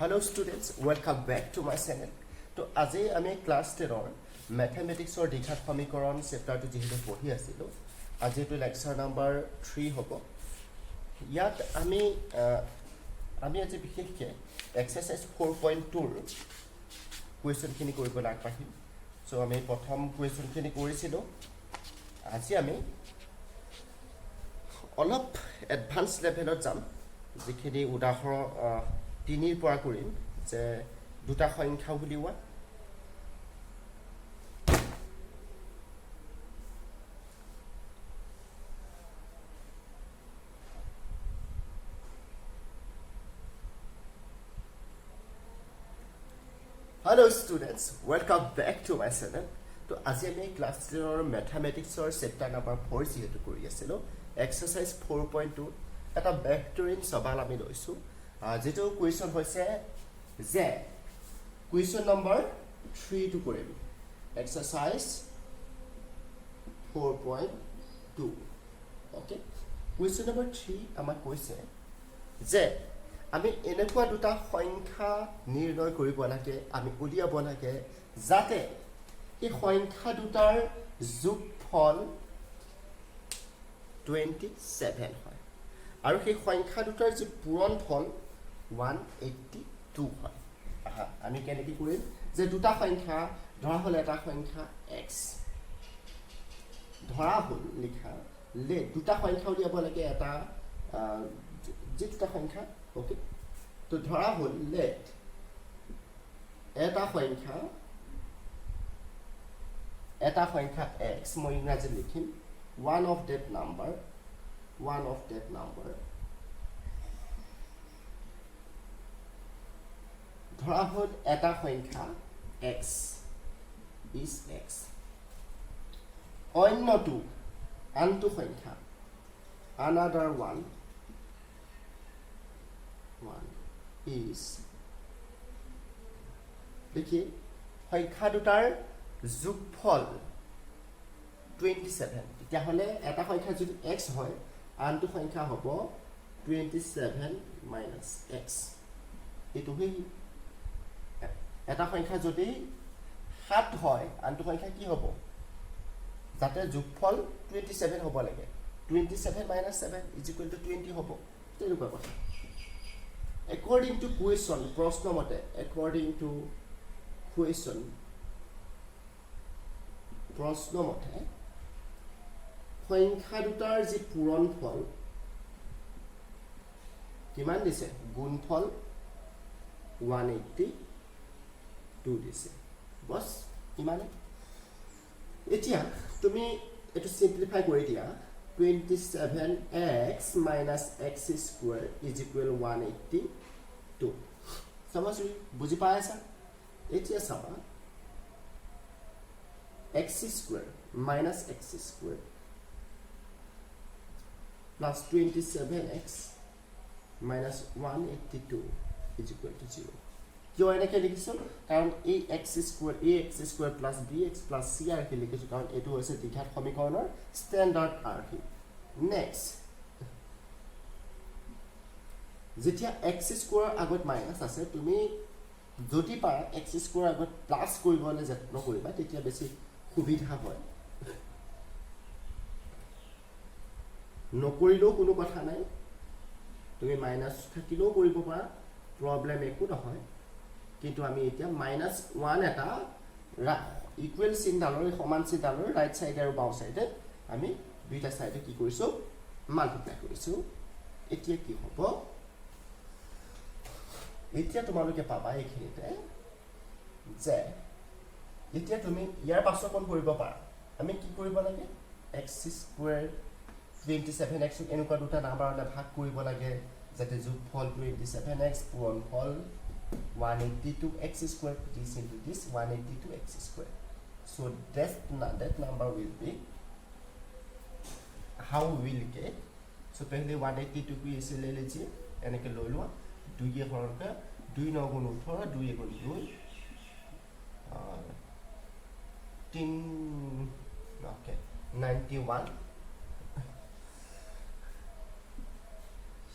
Hello students, welcome back to my channel. So আজি আমি class 10 ৰ ম্যাথমেটিক্সৰ দ্বিঘাত সমীকৰণ চেপ্টাৰটো যেহেতু পঢ়ি আছিলো আজি এটো লেকচাৰ নাম্বাৰ 3 হ'ব ইয়াত আমি আজি বিশেষকৈ এক্সাৰসাইজ 4.2 ৰ কুৱেশ্যনখিনি কৰিবলৈ আগবাঢ়িম সো আমি প্ৰথম কুৱেশ্যনখিনি কৰিছিলো আজি আমি অলপ এডভান্স লেভেলত যাম যিখিনি উদাহৰণ 3 ৰ পৰা কৰিম যে দুটা সংখ্যা উলিওৱা Hello students, welcome back to my channel. তো আজি আমি ক্লাস 10 ৰ ম্যাথমেটিক্সৰ চেপ্টাৰ নাম্বাৰ 4 যেহেতু কৰি আছিলো এক্সাৰসাইজ 4.2 এটা ভেক্টৰিন সৱাল আমি লৈছো যেটো কুৱেশ্যন হৈছে যে কুৱেশ্যন নম্বৰ 3 টু কৰিম এক্সাৰসাইজ 4.2 ওকে কুৱেশ্যন নম্বৰ 3 আমাক কৈছে যে আমি এনেকুৱা দুটা সংখ্যা নিৰ্ণয় কৰিব লাগে আমি উলিয়াব লাগে যাতে এই সংখ্যা দুটাৰ যোগফল 27 হয় আৰু সেই সংখ্যা দুটাৰ যে পূৰণফল 182 হয় আমি কেনেকৈ কৰিম যে দুটা সংখ্যা ধৰা হল এটা সংখ্যা x ধৰা হল লিখা লে দুটা সংখ্যা উলিয়াব লাগে এটা যে দুটা সংখ্যা ওকে তো ধৰা হল লেট এটা সংখ্যা x মই ইংৰাজীত লিখিম one of that number ধৰা হল এটা সংখ্যা x is x অন্যটো আনটো সংখ্যা another one is দেখি সংখ্যা দুটাৰ যোগফল 27 তেতিয়া হলে এটা সংখ্যা যদি x হয় আনটো সংখ্যা হ'ব 27 minus x এটো হে এটা সংখ্যা যদি 7 হয় আনটো সংখ্যা কি হ'ব যাতে যোগফল 27 হ'ব লাগে 27 minus 7 is equal to 20 হ'ব তেনেকুৱা কথা according to question প্ৰশ্ন মতে according to question প্ৰশ্ন মতে সংখ্যা দুটাৰ যি পূৰণফল কিমান দিছে গুণফল 182 দিছে বস ইমানে এতিয়া তুমি এটো সিম্পলিফাই কৰি দিয়া 27x minus x square is equal 182 समझ बुझी पाया सा एतिया समा x square minus x square plus 27x minus 182 is equal to 0 जो এনেকে লিখিছো কাৰণ ax square plus bx plus c R কি লিখিছো কাৰণ এটো হৈছে দ্বিঘাত সমীকৰণৰ স্ট্যান্ডাৰ্ড আৰ্হি নেক্সট যেতিয়া x square আগত মাইনাস আছে তুমি যদি পাৰা x square আগত প্লাস কৰিবলে যত্ন কৰিবা তেতিয়া বেছি সুবিধা হয় নকৰিলেও কোনো কথা নাই তুমি মাইনাস থাকিলেও কৰিব পাৰা প্ৰবলেম একো নহয় কিন্তু আমি এতিয়া -1 এটা ইকুৱেল চিহ্নৰ সমান চিহ্নৰ ৰাইট সাইড আৰু বাও সাইডে আমি দুইটা সাইডে কি কৰিছো মাল্টিপ্লাই কৰিছো এতিয়া কি হ'ব এতিয়া তোমালোকে পাবা এইখিনিতে যে এতিয়া তুমি ইয়াৰ পাছৰ কোন কৰিব পাৰা আমি কি কৰিব লাগে x স্কয়াৰ 27x এনেকুৱা দুটা নাম্বাৰলে ভাগ কৰিব লাগে যাতে যোগফল 27x পূৰণফল 182x square this into this 182x square so that number will be how we will get so पहले 182 को इसे ले लीजिए यानी कि लो लो 2 ये हर का 2 9 गुण 18 2 ये गुण 2 3 okay 91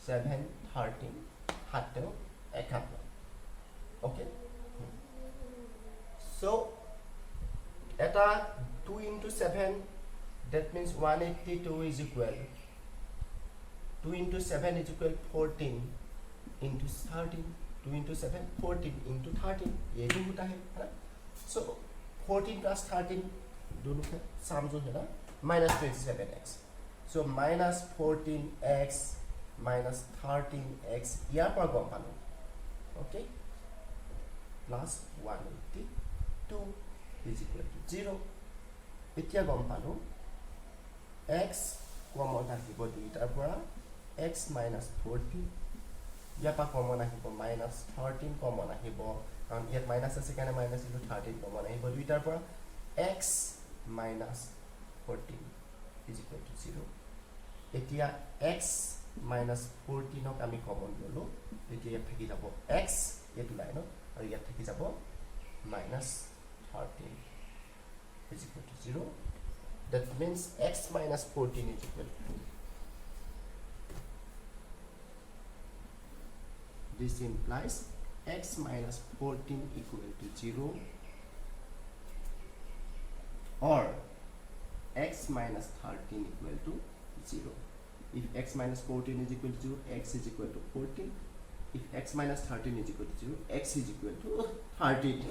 7 13 71 Okay. So eta 2 into 7, that means 182 is equal 2 into 7 is equal 14 into 13. 2 into 7 14 into 13 ये जो होता है ना. So 14 plus 13 दोनों का सम जो है ना minus 27x. So minus 14x minus 13x यहाँ पर कौन पालो. Okay. Plus 182 is equal to 0. इतना कौन पालो. x कॉमन आहिब दुइटार পৰা x minus 14 ইয়াৰ পৰা কমন আহিব minus 13 কমন আহিব কাৰণ ইয়াত মাইনাস আছে কাৰণে মাইনাস ইনটু 13 কমন আহিব দুইটাৰ পৰা x minus 14 is equal to 0. এতিয়া x minus 14 ক আমি কমন ললো এতিয়া ইয়াত থাকি যাব x এটো লাইনত আৰু ইয়াত থাকি যাব minus 13 is equal to 0. That means x minus 14 is equal to 2. This implies x minus 14 equal to 0 or x minus 13 equal to 0. If x minus 14 is equal to 0, x is equal to 14. If x minus 13 is equal to 0, x is equal to 13.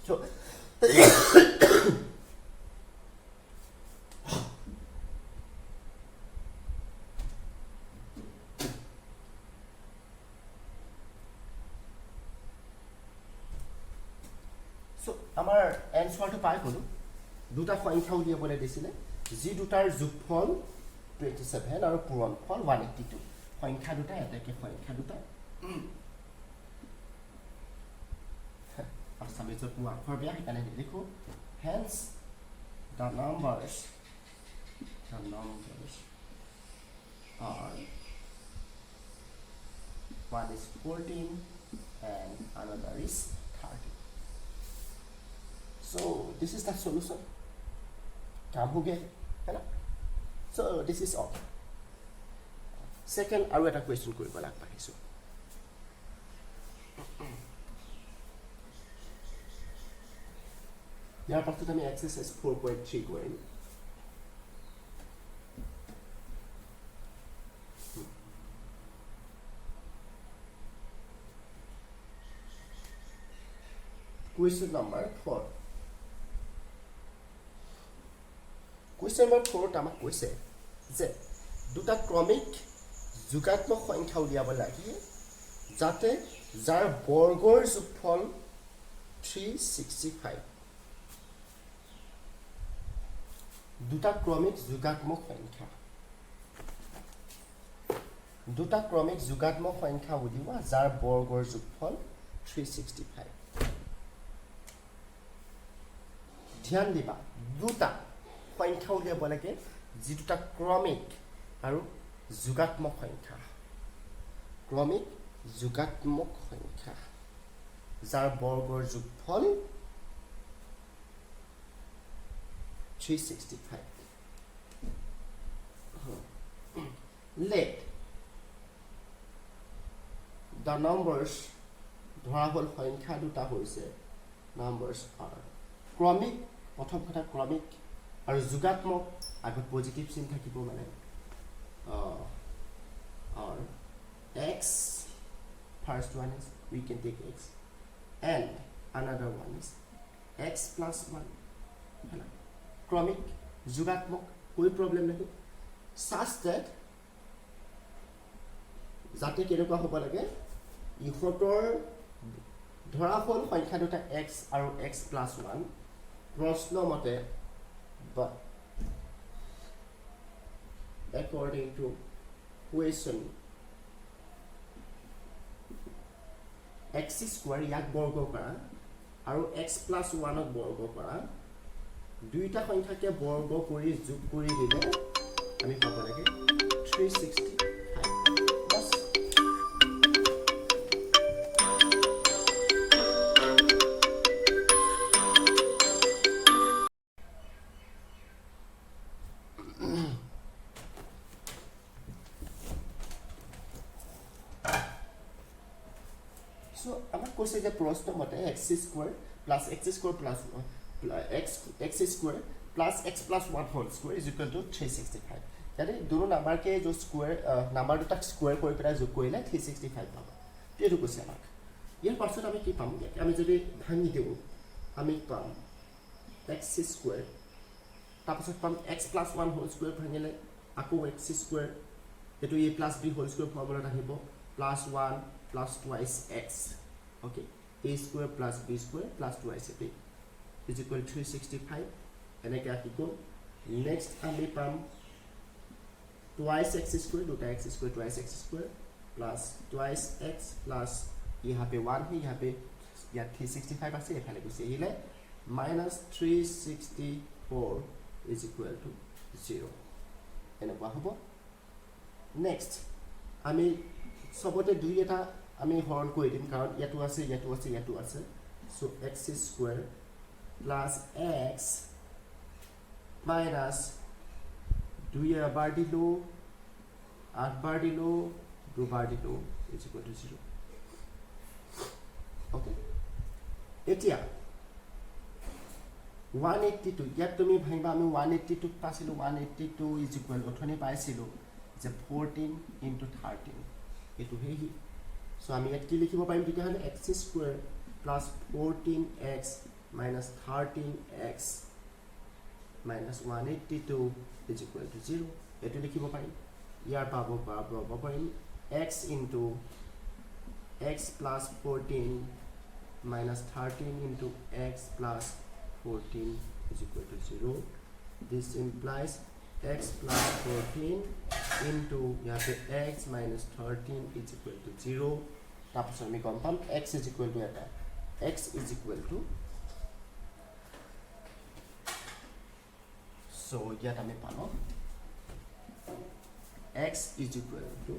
So আমাৰ এনসাৰটো পাই গলো দুটা সংখ্যা উলিয়াবলৈ দিছিলে যি দুটাৰ যোগফল 27 আৰু পূৰণফল 182 সংখ্যা দুটা এটাকে সংখ্যা দুটা Assamese মই আখৰ বেয়া সেইকাৰণে লিখো hence the numbers are one is 14 and another is 13. So this is the solution. काम हो गया है ना. So this is all. Second আৰু এটা question কৰিব লাগবাহিছো. ইয়াৰ পাছত আমি exercise 4.3 কৰিম. Question number 4. Question number 4 আমাক কৈছে যে দুটা ক্ৰমিক যোগাত্মক সংখ্যা উলিয়াব লাগে যাতে যাৰ বৰ্গৰ যোগফল 365 দুটা ক্ৰমিক যোগাত্মক সংখ্যা উলিওৱা যাৰ বৰ্গৰ যোগফল 365 ধ্যান দিবা দুটা সংখ্যা উলিয়াব লাগে যি দুটা ক্ৰমিক আৰু যোগাত্মক সংখ্যা যাৰ বৰ্গৰ যোগফল 365 let the numbers ধৰা হল সংখ্যা দুটা হৈছে numbers are ক্ৰমিক প্ৰথম কথা ক্ৰমিক আৰু যোগাত্মক আগত পজিটিভ চিন থাকিব মানে or x first one is we can take x and another one is x plus 1 है ना ক্ৰমিক যোগাত্মক कोई प्रॉब्लम नहीं such that যাতে কেনেকুৱা হ'ব লাগে ইহঁতৰ ধৰা হল সংখ্যা দুটা x আৰু x plus 1 প্ৰশ্ন মতে but according to question x square ইয়াক বৰ্গ কৰা আৰু x plus 1 ক বৰ্গ কৰা দুইটা সংখ্যাকে বৰ্গ কৰি যোগ কৰি দিলে আমি পাব লাগে 365 বস So আমাক কৈছে যে প্ৰশ্ন মতে x square plus x square plus x square plus x plus 1 whole square is equal to 365 यानी दोनों नंबर के जो स्क्वायर नंबर দুটা স্কয়ার কৰি পেলাই যোগ কৰিলে 365 পাবা এইটো কৈছে আমাক ইয়াৰ পাছত আমি কি পাম আমি যদি ভাঙি দিও আমি পাম x square তাৰপাছত পাম x plus 1 whole square ভাঙিলে আকৌ x square এটো a plus b whole square ফৰ্মুলাত আহিব plus 1 plus twice x okay a square plus b square plus twice b is equal to 365 এনেকৈ আহিব next আমি পাম twice x square দুটা x square twice x square plus twice x plus यहाँ पे 1 है यहाँ पे यहाँ 365 আছে এখানে গুছি আহিলে minus 364 is equal to 0 এনেকুৱা হ'ব next আমি সবতে দুই এটা আমি হৰণ কৰি দিম কাৰণ ইয়াটো আছে ইয়াটো আছে ইয়াটো আছে so x square plus x minus 2 বার দিলো 8 বার দিলো 2 বার দিলো is equal to 0 okay এতিয়া 182 ইয়াত তুমি ভাঙবা আমি 182 পাছিলো 182 is equal অথনি পাইছিলো যে 14 into 13 এটো হেই so আমি ইয়াত কি লিখিব পাৰিম তেতিয়া হলে x square plus 14x minus 13x minus 182 is equal to 0 এটো লিখিব পাৰিম ইয়াৰ পাব পাৰিম x into x plus 14 minus 13 into x plus 14 is equal to 0 this implies x plus 14 into यहाँ पे x minus 13 is equal to 0 तापस हमें कौन palm x is equal to आता x is equal to so यहाँ हमें पानो x is equal to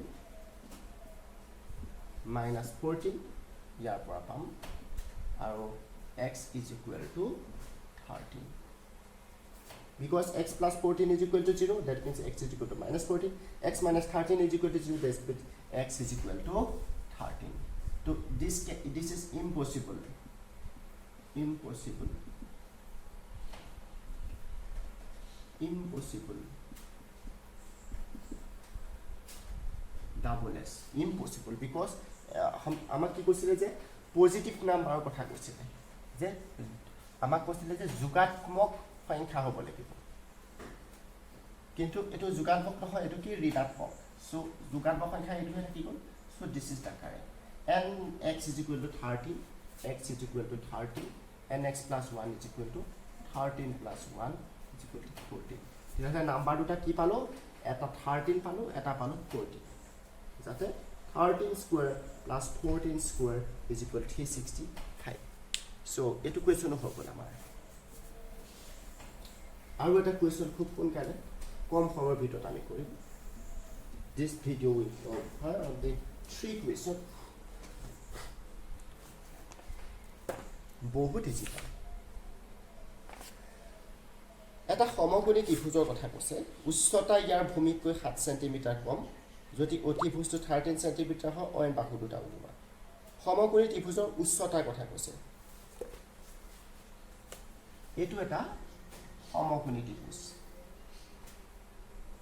minus 14 यहाँ पर palm और x is equal to 13 because x plus 14 is equal to 0 that means x is equal to minus 14 x minus 13 is equal to 0 that means x is equal to 13 so this is impossible double s impossible because हम আমাক কি কৈছিলে যে positive নাম্বাৰৰ কথা কৈছিলে যে আমাক কৈছিলে যে যোগাত্মক সংখ্যা হ'ব লাগিব কিন্তু এটো যোগাত্মক নহয় এটো কি ঋণাত্মক সো যোগাত্মক সংখ্যা এটো হয় কি কোন so this is the correct n x is equal to 30 x is equal to 30 and x plus 1 is equal to 13 plus 1 is equal to 14 তেতিয়া নাম্বার দুটা কি পালো এটা 13 পালো এটা পালো 14 যাতে 13 square plus 14 square is equal to 365 so এটো কোয়েশ্চন হ'ব আমাৰ আৰু এটা কোয়েশ্চন খুব কোনকালে কম সময়ৰ ভিতৰত আমি কৰিম this video will cover the 3 question বহুত ইজি এটা সমকোণী ত্ৰিভুজৰ কথা কৈছে উচ্চতা ইয়াৰ ভূমিতকৈ 7 সেন্টিমিটাৰ কম যদি অতিভুজটো 13 সেন্টিমিটাৰ হয় অইন বাহু দুটা উলিওৱা সমকোণী ত্ৰিভুজৰ উচ্চতাৰ কথা কৈছে এটো এটা সমকোণী ত্ৰিভুজ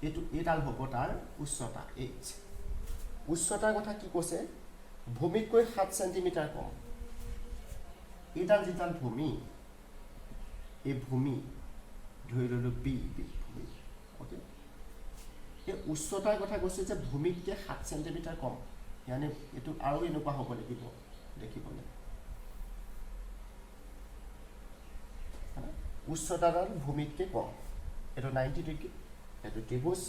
এটো এডাল হ'ব তাৰ উচ্চতা h উচ্চতাৰ কথা কি কৈছে ভূমিতকৈ 7 সেন্টিমিটাৰ কম এডাল যেডাল ভূমি এই ভূমি ধৰি ললো b ভূমি ওকে এই উচ্চতাৰ কথা কৈছে যে ভূমিতকৈ 7 সেন্টিমিটাৰ কম yani এটো আৰু এনেকুৱা হ'ব লাগিব দেখিবলৈ উচ্চতাৰ ভূমিতকৈ কম এটো 90 ডিগ্ৰী এটো ত্ৰিভুজ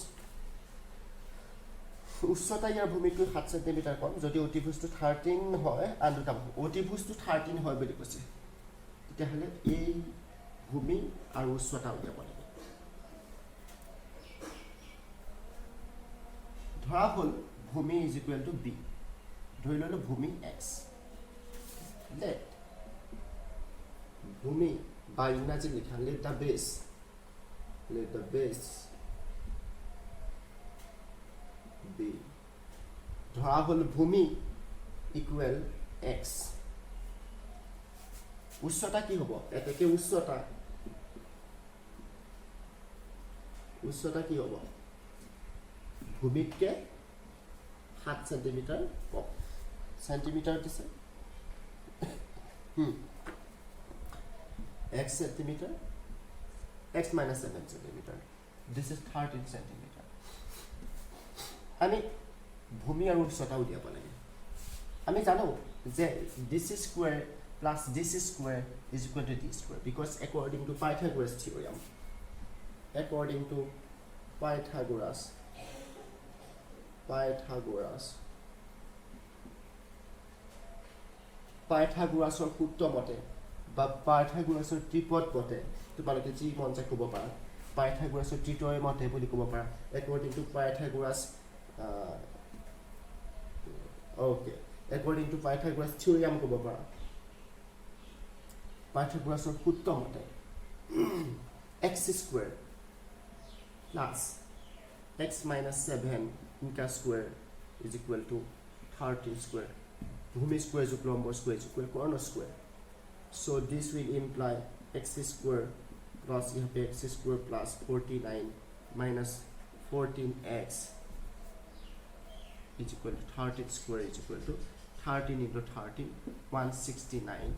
উচ্চতা ইয়াৰ ভূমিতকৈ 7 সেন্টিমিটাৰ কম যদি অতিভুজটো 13 হয় আৰু দুটা অতিভুজটো 13 হয় বুলি কৈছে তেতিয়াহলে এই ভূমি আৰু উচ্চতা উলিয়াব লাগিব ধৰা হল ভূমি is equal to b ধৰি ললো ভূমি x let ভূমি বা ইংৰাজী লিখা let the base b ধৰা হল ভূমি equal x উচ্চতা কি হ'ব এটাকে উচ্চতা কি হ'ব ভূমিতকে 7 সেন্টিমিটার কম সেন্টিমিটার দিছে x centimeter x minus 7 centimeter this is 13 centimeter আমি ভূমি আৰু উচ্চতা উলিয়াব লাগে আমি জানো যে this is square plus this is square is equal to this square because according to Pythagoras theorem Pythagoras সূত্ৰ মতে বা Pythagoras ত্ৰিপদ মতে তোমালোকে যি মন যায় ক'ব পাৰা Pythagoras ত্ৰিতয় মতে বুলি ক'ব পাৰা according to Pythagoras according to Pythagoras theorem ক'ব পাৰা Pythagoras সূত্ৰ মতে x square plus x minus 7 inca square is equal to 13 square Bhumi square is equal to square is equal to corner square so this will imply x square plus x square plus 49 minus 14x is equal to 13 square is equal to 13 into 13 169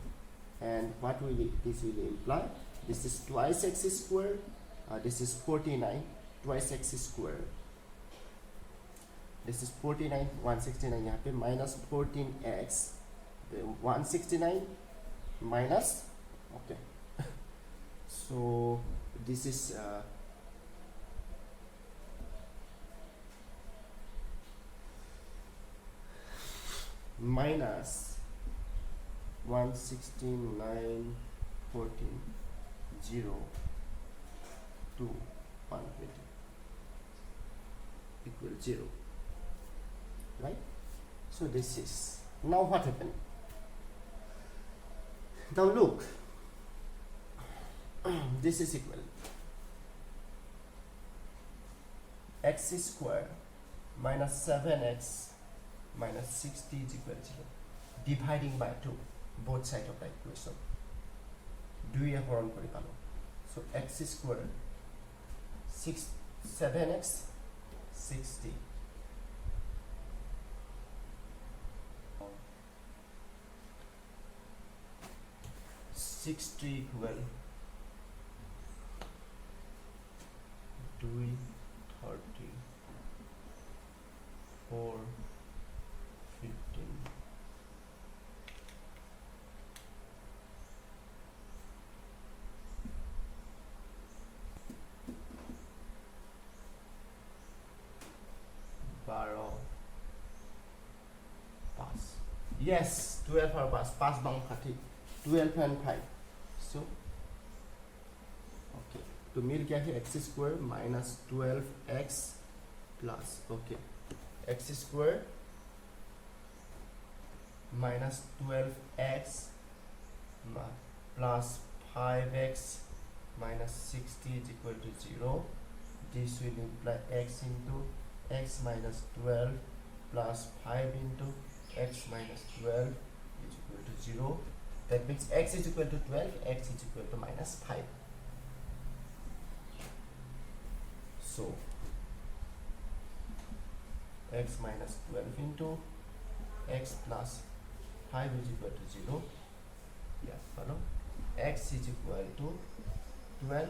and what will this will imply this is twice x square this is 49 twice x square this is 49 169 यहाँ पे minus 14x 169 minus okay so this is minus 169 14 0 to 120 equal 0 right so this is now what happened now look this is equal x square minus 7x minus 60 is equal to 0 dividing by 2 both sides of the equation do you have so x square 7x 60 60 equal 2 30 4 15 pass yes 12 or pass bang khati 12 and 5 so okay to मिल गया है x square minus 12x plus okay x square minus 12x plus 5x minus 60 is equal to 0 this will imply x into x minus 12 plus 5 into x minus 12 is equal to 0 that means x is equal to 12 x is equal to minus 5 so x minus 12 into x plus 5 is equal to 0 yeah follow x is equal to 12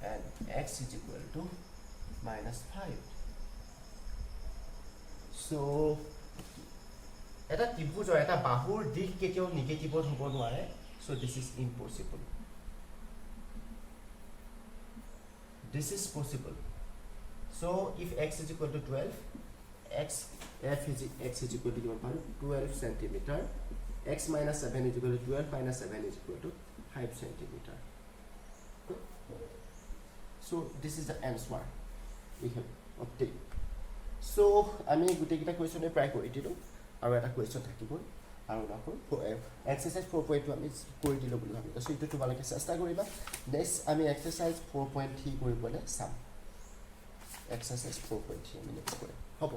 and x is equal to minus 5 so এটা ত্রিভুজ এটা বাহুৰ দিশ কেতিয়াও negative হ'ব নোৱাৰে so this is impossible this is possible so if x is equal to 12 x is equal to 12 centimeter x minus 7 is equal to 12 minus 7 is equal to 5 centimeter so this is the answer we have obtained so আমি গুটেকিটা কোৱেশ্যনে প্ৰায় কৰি দিলো আৰু এটা question থাকিব আৰু নাকো exercise 4.2 আমি কৰি দিলো বুলি ভাবিছো সো ইটো তোমালোকে চেষ্টা কৰিবা নেক্সট আমি এক্সাৰসাইজ 4.3 কৰিবলৈ চাম এক্সাৰসাইজ 4.3 আমি নেক্সট কৰিম হ'ব